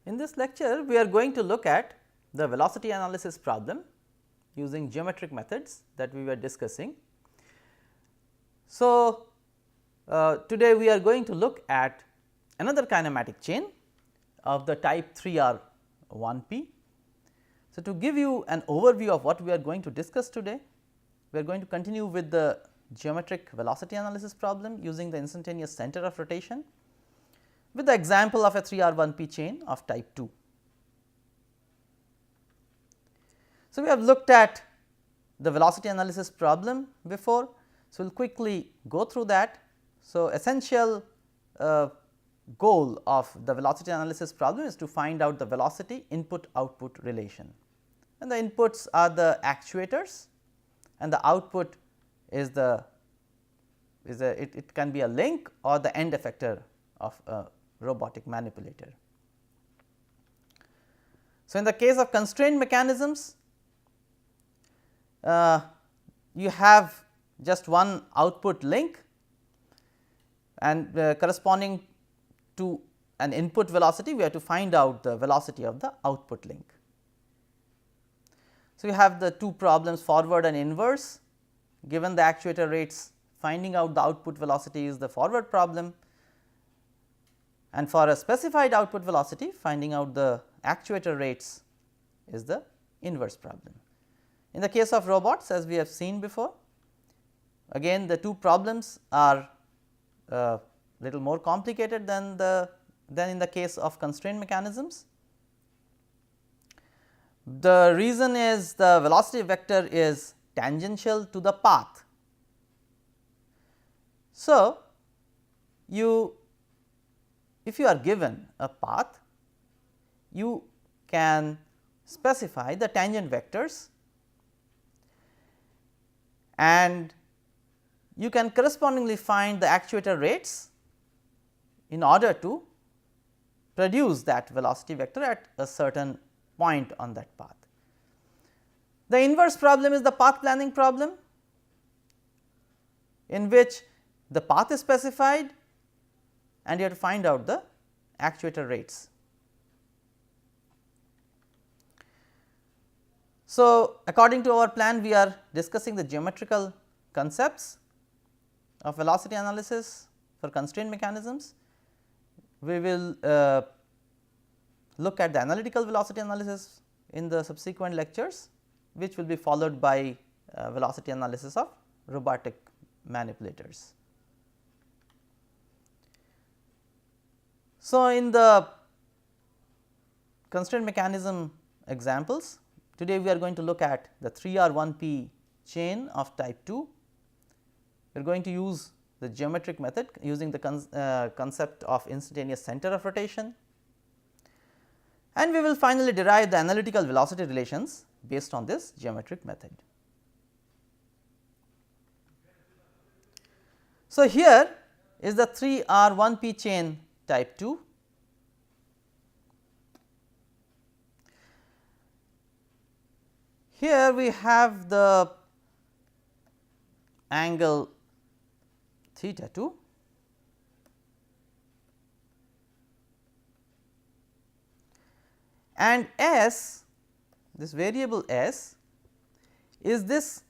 In this lecture, we are going to look at the velocity analysis problem using geometric methods that we were discussing. So, today we are going to look at another kinematic chain of the type 3R1P. So, to give you an overview of what we are going to discuss today, we are going to continue with the geometric velocity analysis problem using the instantaneous center of rotation with the example of a 3R1P chain of type 2. So, we have looked at the velocity analysis problem before. So, we will quickly go through that. So, essential goal of the velocity analysis problem is to find out the velocity input output relation, and the inputs are the actuators and the output is it can be a link or the end effector of a robotic manipulator. So, in the case of constrained mechanisms, you have just one output link and corresponding to an input velocity, we have to find out the velocity of the output link. So, you have the two problems, forward and inverse. Given the actuator rates, finding out the output velocity is the forward problem, and for a specified output velocity, finding out the actuator rates is the inverse problem. In the case of robots, as we have seen before, again the two problems are little more complicated than in the case of constrained mechanisms. The reason is the velocity vector is tangential to the path. So, if you are given a path, you can specify the tangent vectors and you can correspondingly find the actuator rates in order to produce that velocity vector at a certain point on that path. The inverse problem is the path planning problem, in which the path is specified and you have to find out the actuator rates. So, according to our plan, we are discussing the geometrical concepts of velocity analysis for constrained mechanisms. We will look at the analytical velocity analysis in the subsequent lectures, which will be followed by velocity analysis of robotic manipulators. So, in the constrained mechanism examples, today we are going to look at the 3R1P chain of type 2. We are going to use the geometric method using the concept of instantaneous center of rotation, and we will finally derive the analytical velocity relations based on this geometric method. So, here is the 3R1P chain type 2. Here we have the angle theta 2 and S, this variable S is this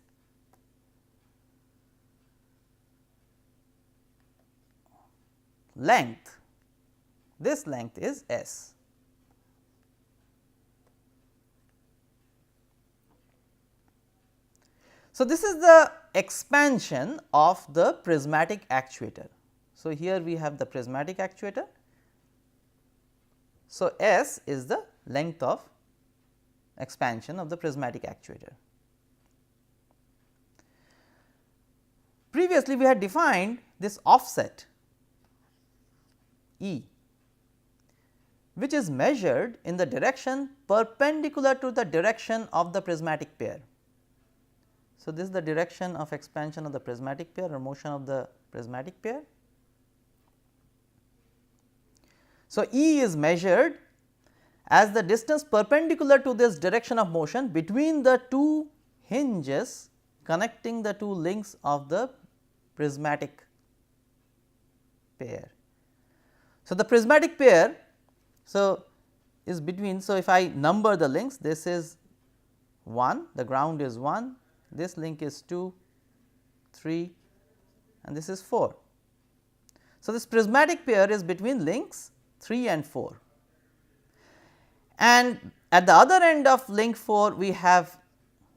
length, this length is S. So, this is the expansion of the prismatic actuator. So, here we have the prismatic actuator. So, S is the length of expansion of the prismatic actuator. Previously, we had defined this offset E, which is measured in the direction perpendicular to the direction of the prismatic pair. So, this is the direction of expansion of the prismatic pair or motion of the prismatic pair. So, E is measured as the distance perpendicular to this direction of motion between the two hinges connecting the two links of the prismatic pair. So, the prismatic pair, so is between. So, if I number the links, this is 1, the ground is 1, this link is 2, 3 and this is 4. So, this prismatic pair is between links 3 and 4, and at the other end of link 4 we have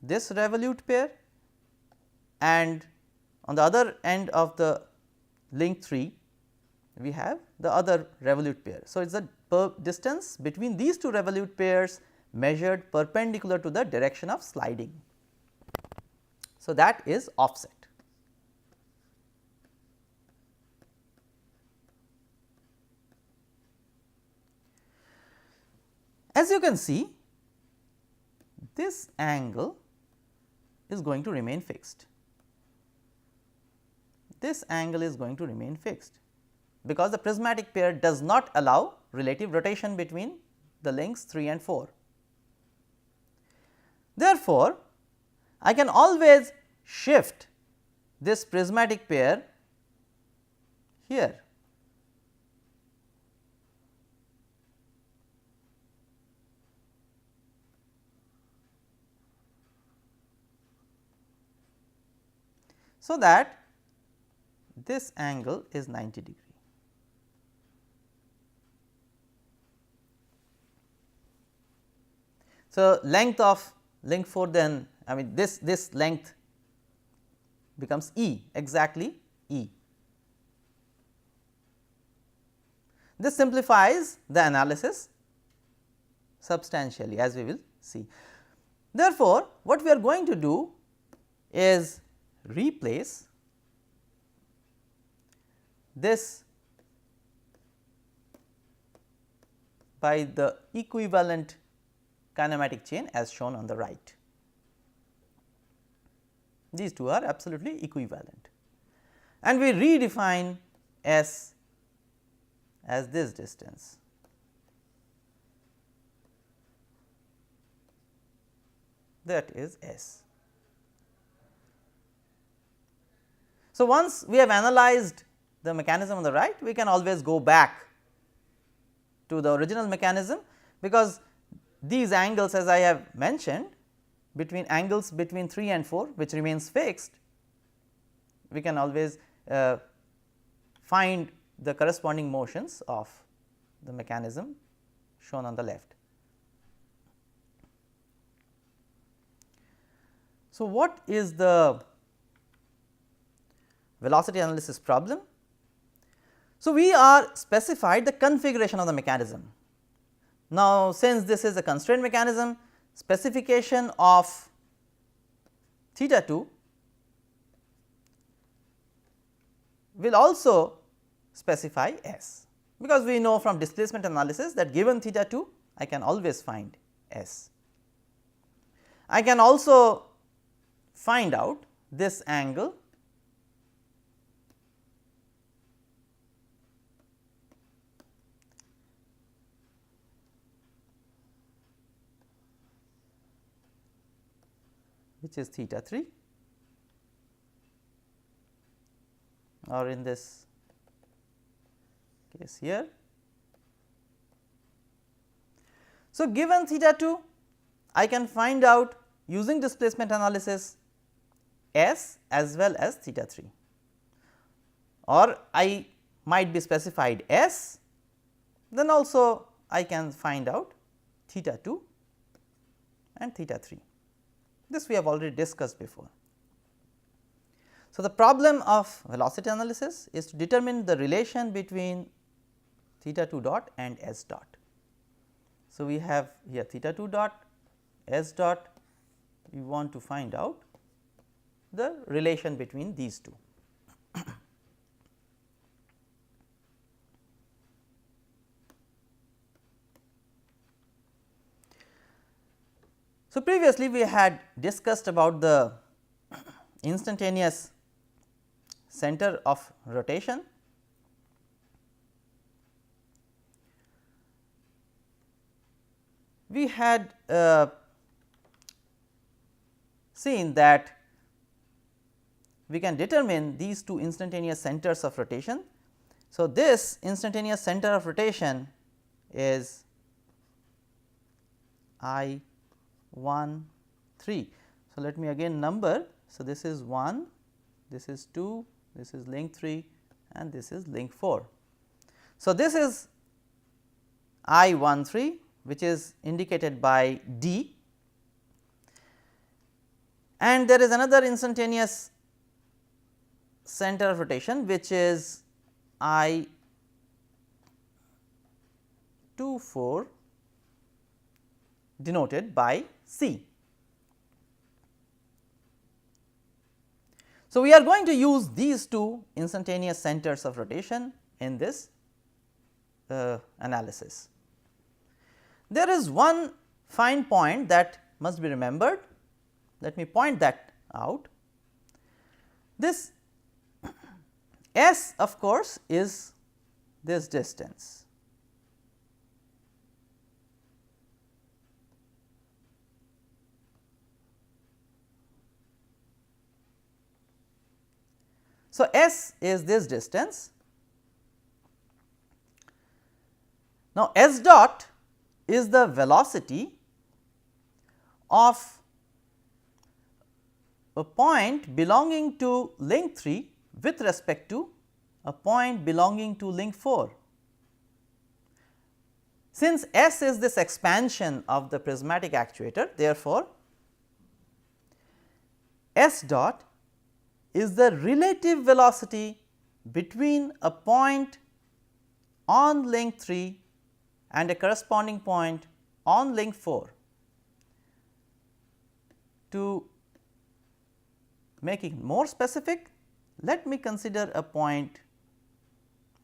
this revolute pair, and on the other end of the link 3 we have the other revolute pair. So, it is the distance between these two revolute pairs measured perpendicular to the direction of sliding. So, that is offset. As you can see, this angle is going to remain fixed. This angle is going to remain fixed, because the prismatic pair does not allow relative rotation between the links 3 and 4. Therefore, I can always shift this prismatic pair here. So, that this angle is 90 degree. So, length of link 4 then, I mean this length becomes E, exactly E. This simplifies the analysis substantially, as we will see. Therefore, what we are going to do is replace this by the equivalent kinematic chain as shown on the right. These two are absolutely equivalent, and we redefine S as this distance. That is S. So, once we have analyzed the mechanism on the right, we can always go back to the original mechanism, because these angles, as I have mentioned, between angles between 3 and 4 which remains fixed, we can always find the corresponding motions of the mechanism shown on the left. So, what is the velocity analysis problem? So, we are specified the configuration of the mechanism. Now, since this is a constraint mechanism, specification of theta 2 will also specify S, because we know from displacement analysis that given theta 2 I can always find S. I can also find out this angle which is theta 3, or in this case here. So, given theta 2 I can find out using displacement analysis S as well as theta 3, or I might be specified S, then also I can find out theta 2 and theta 3. This we have already discussed before. So, the problem of velocity analysis is to determine the relation between theta 2 dot and S dot. So, we have here theta 2 dot, S dot, we want to find out the relation between these two. So, previously we had discussed about the instantaneous center of rotation. We had seen that we can determine these two instantaneous centers of rotation. So, this instantaneous center of rotation is I 1 3. So, let me again number. So, this is 1, this is 2, this is link 3 and this is link 4. So, this is I 1 3 which is indicated by D, and there is another instantaneous center of rotation which is I 2 4 denoted by C. So, we are going to use these two instantaneous centers of rotation in this analysis. There is one fine point that must be remembered. Let me point that out. This S of course is this distance. So, S is this distance. Now, S dot is the velocity of a point belonging to link 3 with respect to a point belonging to link 4. Since S is this expansion of the prismatic actuator, therefore, S dot is the relative velocity between a point on link 3 and a corresponding point on link 4. To make it more specific, let me consider a point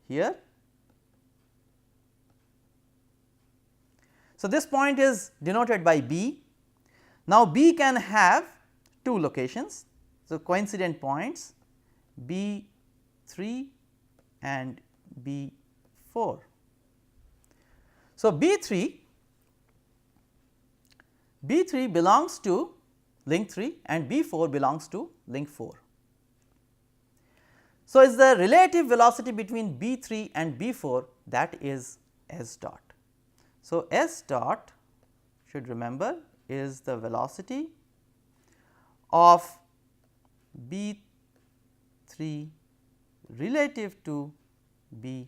here. So, this point is denoted by B. Now, B can have two locations. So, coincident points B 3 and B 4. So, B 3 belongs to link 3 and B 4 belongs to link 4. So, is the relative velocity between B 3 and B 4, that is S dot. So, S dot, should remember, is the velocity of B 3 relative to B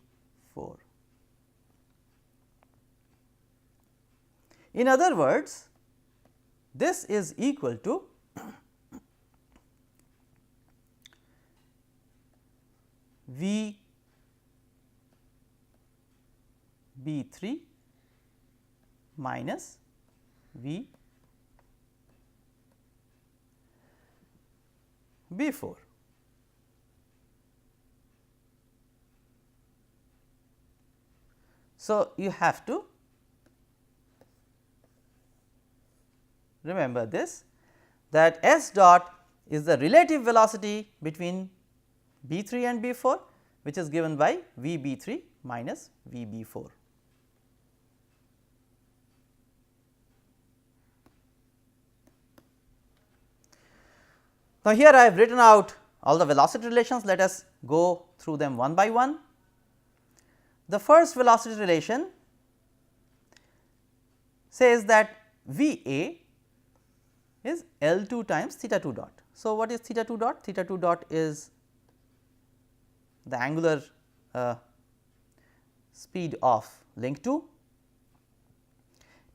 4. In other words, this is equal to V B 3 minus V B 4. So, you have to remember this, that S dot is the relative velocity between B 3 and B 4, which is given by V B 3 minus V B 4. Now, here I have written out all the velocity relations. Let us go through them one by one. The first velocity relation says that V A is L 2 times theta 2 dot. So, what is theta 2 dot? Theta 2 dot is the angular speed of link 2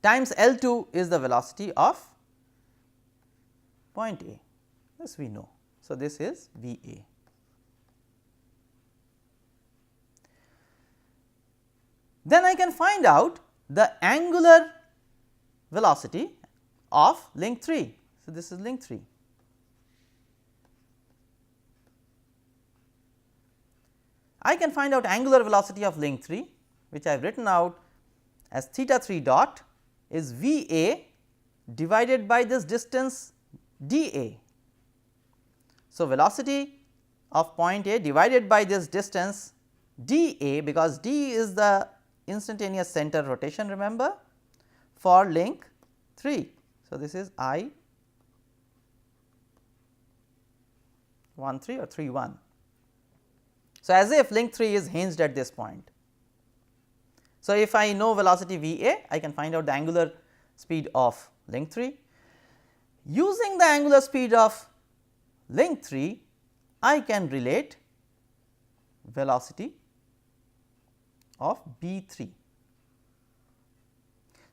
times L 2 is the velocity of point A. This we know. So, this is V A. Then I can find out the angular velocity of link 3. So, this is link 3. I can find out angular velocity of link 3, which I have written out as theta 3 dot is V A divided by this distance d A. So, velocity of point A divided by this distance d A, because d is the instantaneous center of rotation, remember, for link 3. So, this is I 1 3 or 3 1. So, as if link 3 is hinged at this point. So, if I know velocity V A, I can find out the angular speed of link 3. Using the angular speed of link 3, I can relate velocity of B 3.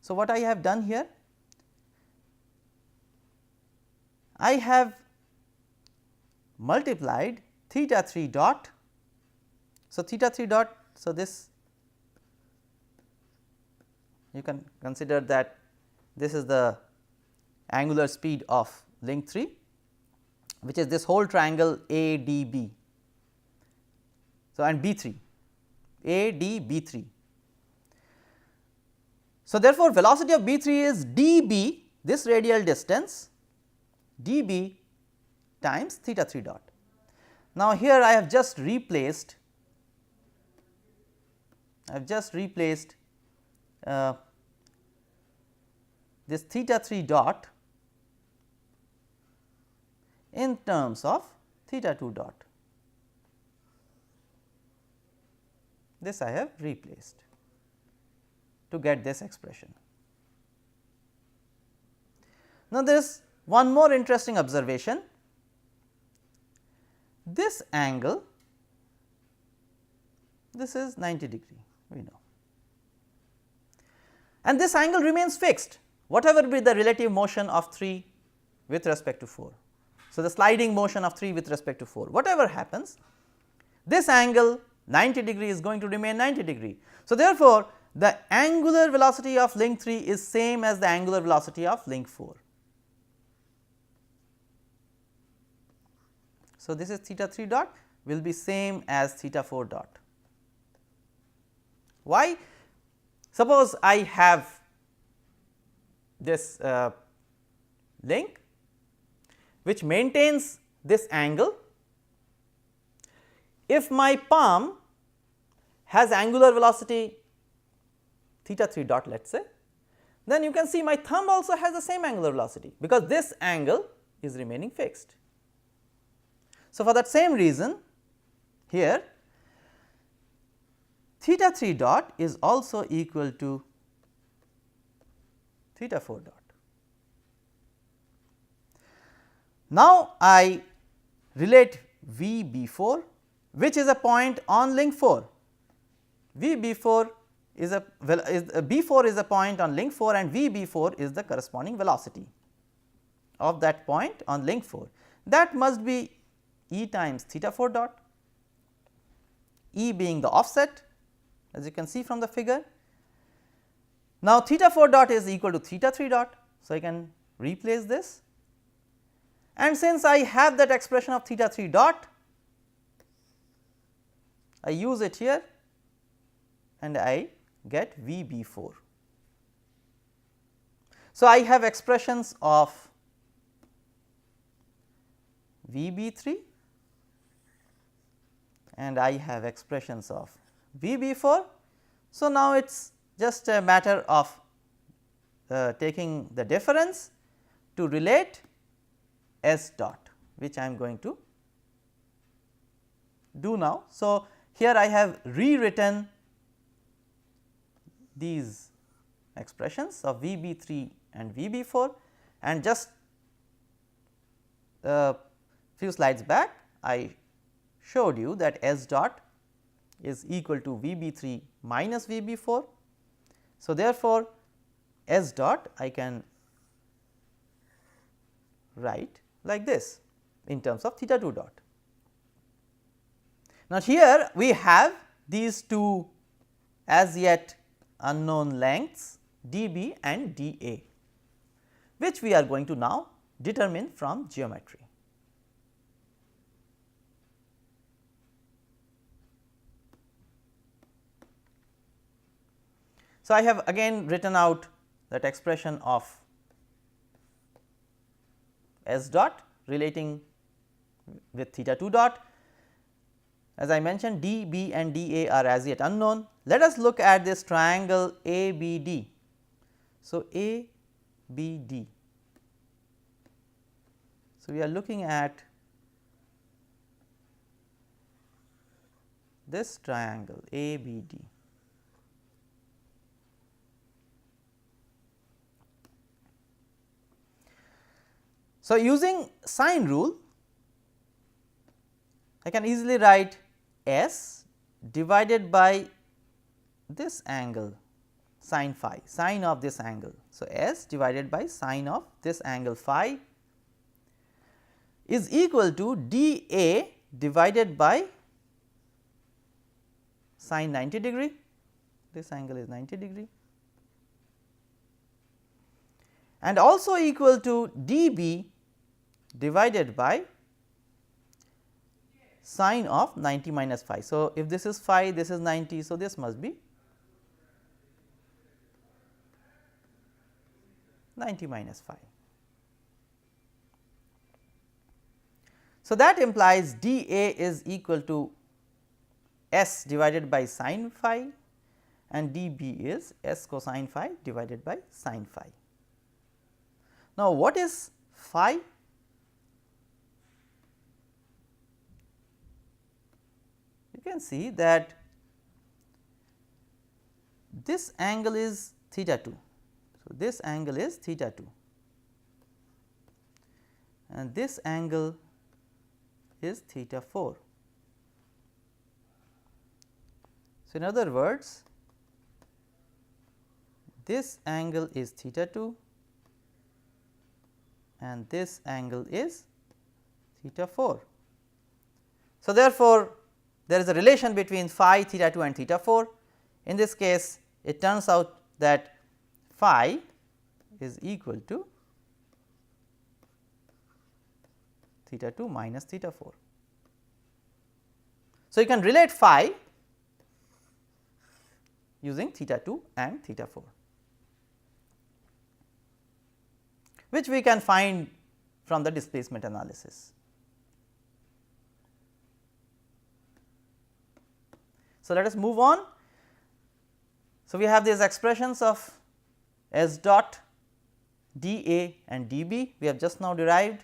So, what I have done here? I have multiplied theta 3 dot. So, theta 3 dot. So, this you can consider that this is the angular speed of link 3, which is this whole triangle ADB. So, and B 3, ADB 3. So, therefore, velocity of B 3 is dB, this radial distance, dB times theta 3 dot. Now, here I have just replaced this theta 3 dot in terms of theta 2 dot. This I have replaced to get this expression. Now, there is one more interesting observation. This angle, this is 90 degree, we know, and this angle remains fixed whatever be the relative motion of 3 with respect to 4. So, the sliding motion of 3 with respect to 4, whatever happens, this angle 90 degree is going to remain 90 degree. So, therefore, the angular velocity of link 3 is same as the angular velocity of link 4. So, this is theta 3 dot will be same as theta 4 dot. Why? Suppose I have this link which maintains this angle. If my palm has angular velocity theta 3 dot, let us say, then you can see my thumb also has the same angular velocity, because this angle is remaining fixed. So, for that same reason, here theta 3 dot is also equal to theta 4 dot. Now, I relate V B 4, which is a point on link 4. V B 4 is a B 4 is a point on link 4, and V B 4 is the corresponding velocity of that point on link 4. That must be E times theta 4 dot, E being the offset, as you can see from the figure. Now, theta 4 dot is equal to theta 3 dot. So, I can replace this, and since I have that expression of theta 3 dot, I use it here and I get V B 4. So, I have expressions of V B 3 and I have expressions of V B 4. So, now it is just a matter of taking the difference to relate S dot, which I am going to do now. So, here I have rewritten these expressions of V B 3 and V B 4, and just few slides back I showed you that S dot is equal to V B 3 minus V B 4. So, therefore, S dot I can write like this in terms of theta 2 dot. Now, here we have these two as yet unknown lengths dB and dA, which we are going to now determine from geometry. So, I have again written out that expression of S dot relating with theta 2 dot. As I mentioned, dB and dA are as yet unknown. Let us look at this triangle ABD. So, ABD. So, we are looking at this triangle ABD. So, using sine rule, I can easily write S divided by this angle sine phi, sine of this angle. So, S divided by sine of this angle phi is equal to d A divided by sine 90 degree, this angle is 90 degree, and also equal to d B divided by sine of 90 minus phi. So, if this is phi, this is 90. So, this must be 90 minus phi. So, that implies d A is equal to S divided by sine phi and d B is S cosine phi divided by sine phi. Now, what is phi? You can see that this angle is theta 2. So, this angle is theta 2 and this angle is theta 4. So, in other words, this angle is theta 2 and this angle is theta 4. So, therefore, there is a relation between phi, theta 2 and theta 4. In this case, it turns out that phi is equal to theta 2 minus theta 4. So, you can relate phi using theta 2 and theta 4, which we can find from the displacement analysis. So, let us move on. So, we have these expressions of S dot, d A and d B we have just now derived.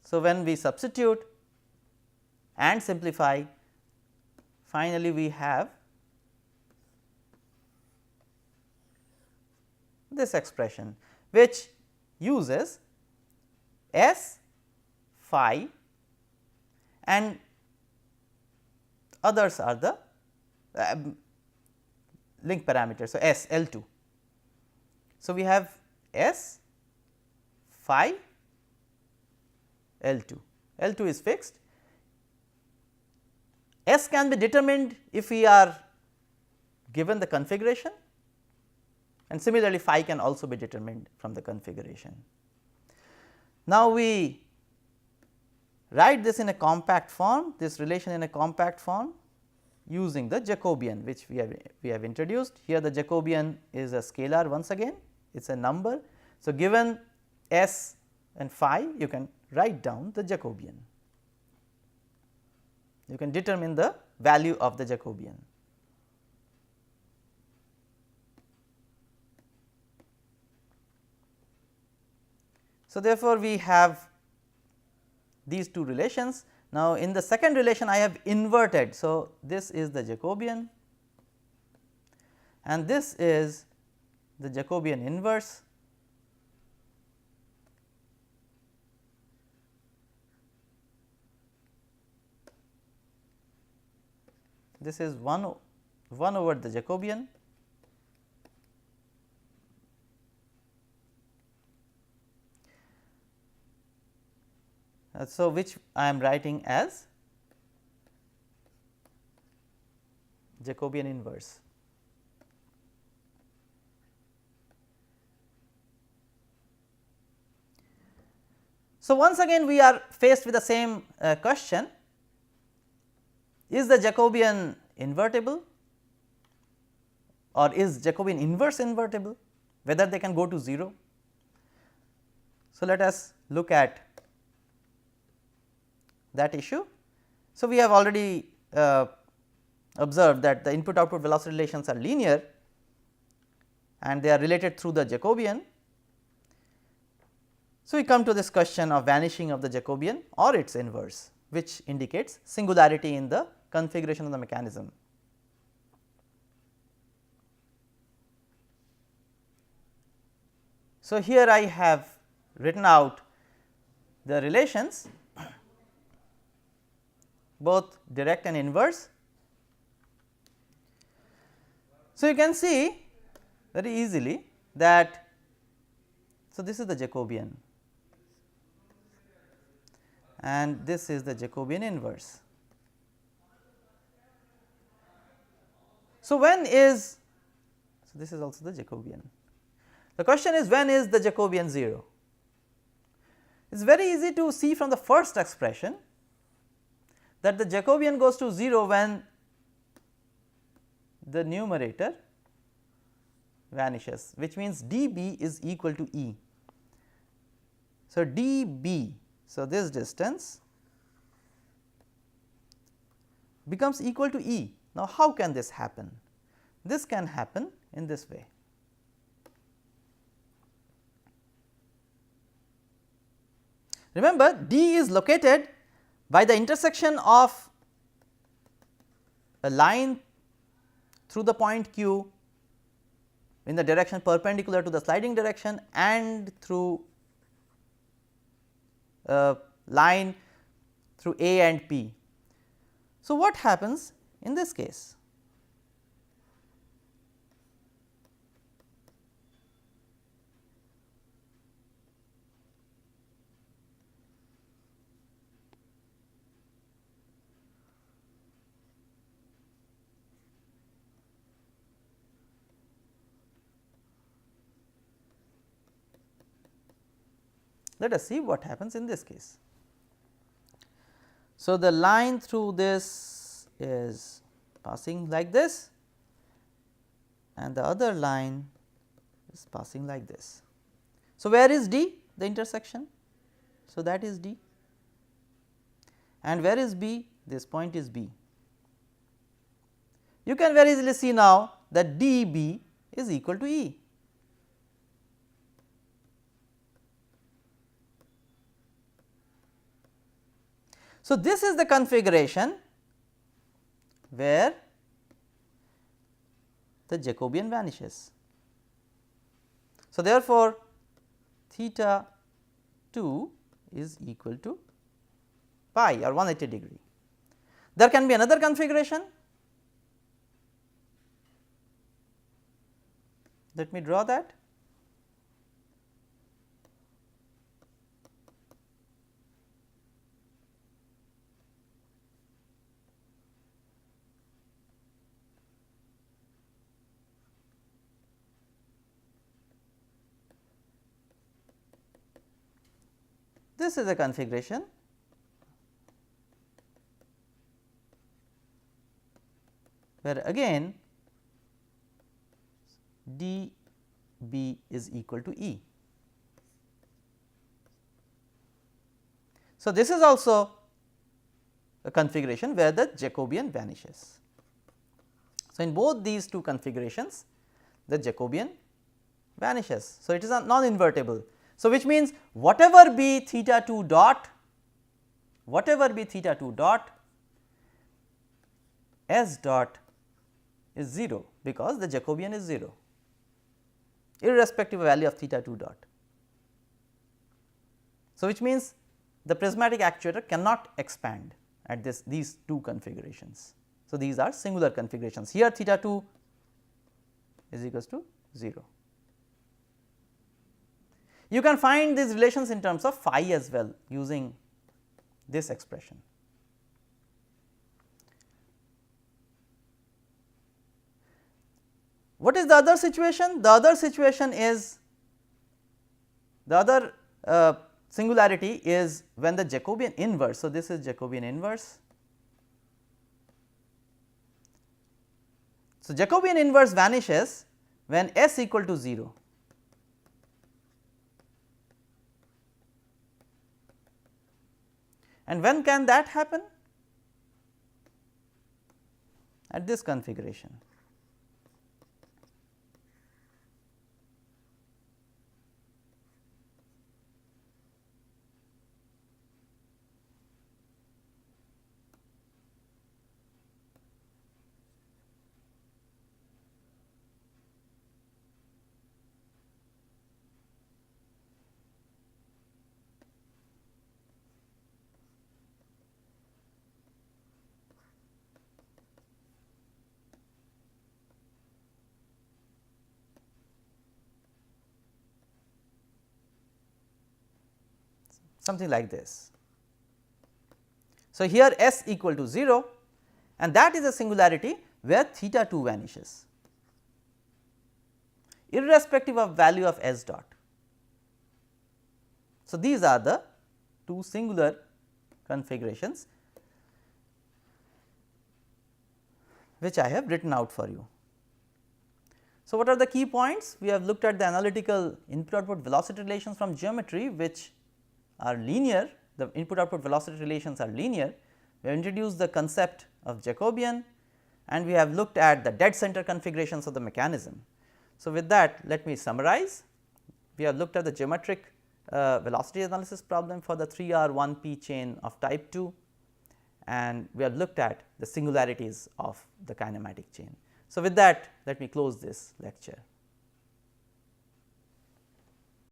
So, when we substitute and simplify, finally, we have this expression which uses S phi and others are the link parameters. So, S L 2. So, we have S phi L 2, L 2 is fixed. S can be determined if we are given the configuration, and similarly phi can also be determined from the configuration. Now, we write this in a compact form, this relation in a compact form using the Jacobian, which we have introduced. Here the Jacobian is a scalar once again, it is a number. So, given S and phi, you can write down the Jacobian, you can determine the value of the Jacobian. So, therefore, we have these two relations. Now, in the second relation I have inverted. So, this is the Jacobian and this is the Jacobian inverse. This is 1 over the Jacobian so which I am writing as Jacobian inverse. So, once again we are faced with the same question, is the Jacobian invertible or is Jacobian inverse invertible, whether they can go to 0. So, let us look at that issue. So, we have already observed that the input output velocity relations are linear and they are related through the Jacobian. So, we come to this question of vanishing of the Jacobian or its inverse, which indicates singularity in the configuration of the mechanism. So, here I have written out the relations both direct and inverse. So, you can see very easily that, so this is the Jacobian and this is the Jacobian inverse. So, when is, so this is also the Jacobian. The question is, when is the Jacobian 0? It is very easy to see from the first expression that the Jacobian goes to 0 when the numerator vanishes, which means dB is equal to E. So, dB, so this distance becomes equal to E. Now, how can this happen? This can happen in this way. Remember, D is located by the intersection of a line through the point Q in the direction perpendicular to the sliding direction and through a line through A and P. So, what happens in this case? Let us see what happens in this case. So, the line through this is passing like this and the other line is passing like this. So, where is D? The intersection. So, that is D, and where is B? This point is B. You can very easily see now that dB is equal to E. So, this is the configuration where the Jacobian vanishes. So, therefore, theta 2 is equal to pi or 180 degree. There can be another configuration. Let me draw that. This is a configuration where again dB is equal to E. So, this is also a configuration where the Jacobian vanishes. So, in both these two configurations the Jacobian vanishes. So, it is a non-invertible. So, which means whatever be theta 2 dot, S dot is 0 because the Jacobian is 0 irrespective of value of theta 2 dot. So, which means the prismatic actuator cannot expand at these two configurations. So, these are singular configurations. Here theta 2 is equals to 0. You can find these relations in terms of phi as well using this expression. What is the other situation? The other situation is, the other singularity is when the Jacobian inverse. So, this is Jacobian inverse. So, Jacobian inverse vanishes when S equal to 0. And when can that happen? At this configuration. something like this. So, here S equal to 0 and that is a singularity where theta 2 vanishes irrespective of value of S dot. So, these are the two singular configurations which I have written out for you. So, what are the key points? We have looked at the analytical input output velocity relations from geometry which are linear, the input output velocity relations are linear. We have introduced the concept of Jacobian and we have looked at the dead center configurations of the mechanism. So, with that let me summarize. We have looked at the geometric velocity analysis problem for the 3R 1P chain of type 2 and we have looked at the singularities of the kinematic chain. So, with that let me close this lecture.